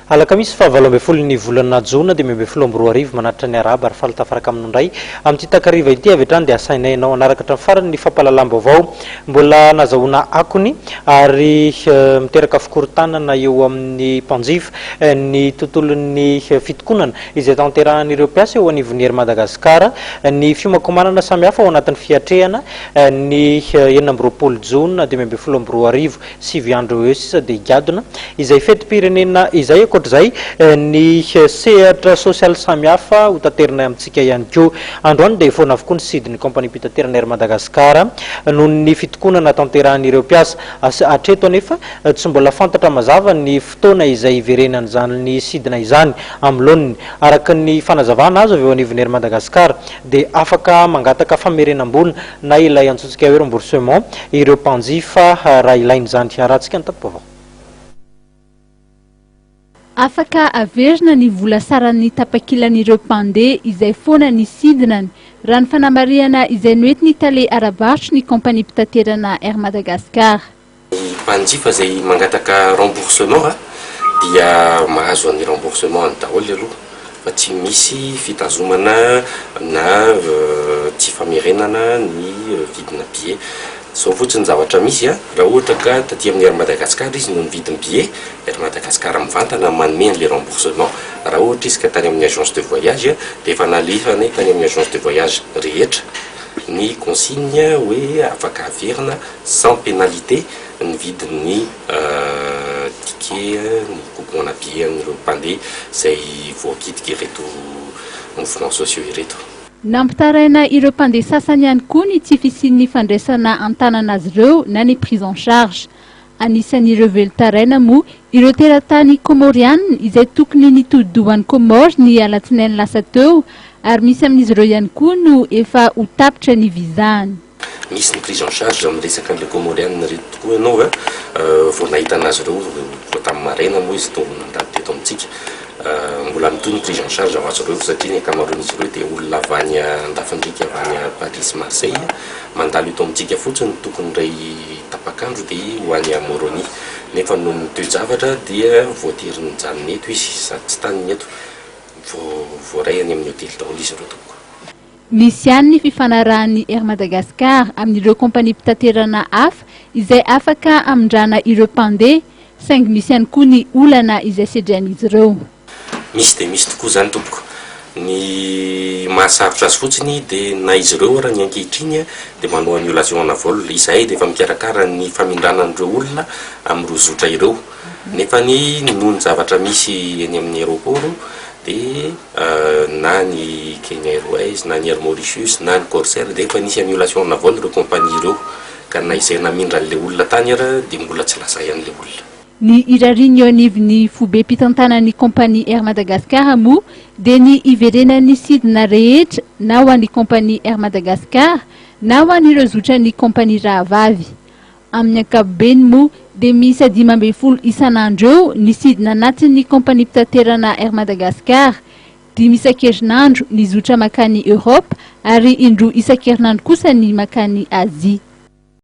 Alakamisy fa 12 ny volana Jona dia 12 manatra ny araba ary falitafaraka amin'indray amin'ity takariva ity avy hatrany dia asainay ianao anaraka hatramin'ny farany ny fampahalalam-baovao mbola nazahoana akony ary miteraka fikorotanana eo amin'ny mpanjifa ny tontolon'ny fitokonana izay tanterahan'ireo mpiasa eo anivon'ny ery Madagasikara ny fiomankomanana samihafa ao anatin'ny fiatrehana ny 20 Jona dia 12 sivy andro eo sisa dia higadona izay fetim-pirenena izay zay ny sehatra sosialy samihafa ho tanterina amintsika ihany koa androany dia efoana avokoa ny sidin'ny kompania mpitaterana ery Madagasikara noho ny fitokonana tanterahan'ireo mpiasa hatreto anefa tsy mbola fantatra mazava ny fotoana izay iverenana izany ny sidina izany amloniny araka ny fanazavana azo avy eo anivon'ny ery Madagasikara dia afaka mangataka famerenam-bolona na ilay antsointsika hoe remboursement ireo mpanjifa raha ilain'izany rahantsika ny tampavao. Afaka averina ny vola saran'ny tapakilan'ireo mpandeha izay foana ny sidinany raha ny fanamariana izay noentiny tale aravarotry ny kompania mpitaterana Air Madagascar. Mpanjifa izay mangataka remboursement dia mahazo an'ny remboursement ny daholo aloha fa tsy misy fitazomana na tsy famerenana ny vidina billet. So fotsiny zavatra misy raha ohatra ka taty amin'ny Air Madagascar izy no nividiny billet Air Madagascar mivantana manome le remboursement raha ohatra izy ka tany amin'ny agence de voyage dia efa nalefany tany amin'ny agence de voyage rehetra ny consigne hoe afaka averina sans pénalité ny vidin'ny ticket ny coupon-na billet amin'ireo mpandeha izay voakitiky ireto mouvements sociaux ireto. Nampitaraina ireo mpandeha sasany ihany koa ny tsy fisian'ny fandraisana antanana azy ireo na ny prise en charge. Anisan'ireo velotaraina moa ireo teratany Comoriana izay tokony nitodidohan'ny Comore ny alatsinainy lasa teo ary misy amin'izy ireo ihany koa no efa ho tapitra ny vizany. Misy ny prise en charge amin'ny resaka an'ilay Comoriana reto tokoa ianao vao nahita anazy ireo tamin'ny maraina moa izy nandady teto amintsika. Mbola mitony prise en charge ao azy ireo satria ny ankamaroan'izy ireo dia olona avy any andafindrika avy any Paris Marseille mandalo eto amintsika fotsiny tokony ray tapakandro dia ho any Moroni nefa no toe-javatra dia voatery nijanona eto izy sady tsy taniny eto voaray any amin'ny hotely daholo izy ireo tokoa. Misy ihany ny fifanarahan'ny Air Madagascar amin'ireo kompania mpitaterana hafa izay afaka amindrana ireo mpandeha saingy misy ihany koa ny olana izay sedran'izy ireo. Misy dia misy tokoa zany tompoko ny mahasarotra azy fotsiny dia na izy ireo raha ny ankehitriny dia manao annulation na vol izahay dia efa mikarakara ny famindranan'ireo olona amin'ireo zotra ireo nefa ny nohony zavatra misy eny amin'ny aéroport dia na ny Kenya Airways na ny Air Mauritius na ny Corsair dia efa nisy annulation na vol ireo kompania ireo ka na izay namindra an'ilay olona tany ara dia mbola tsy lasa ihanyilay olona. Ny irariny eo anivon'ny fobe mpitantanan'ny kompania Air Madagascar moa dia ny iverenan'ny sidina rehetra na ho an'ny kompania Air Madagascar na ho an'ireo zotran'ny kompania rahavavy. Amin'ny ankapobeny moa dia misy 15 isan'andro eo ny sidina anatin'ny kompania mpitaterana Air Madagascar, 10 isan-kerinandro ny zotra makany Europe ary indroa isan-kerinandro kosa ny makany Asia.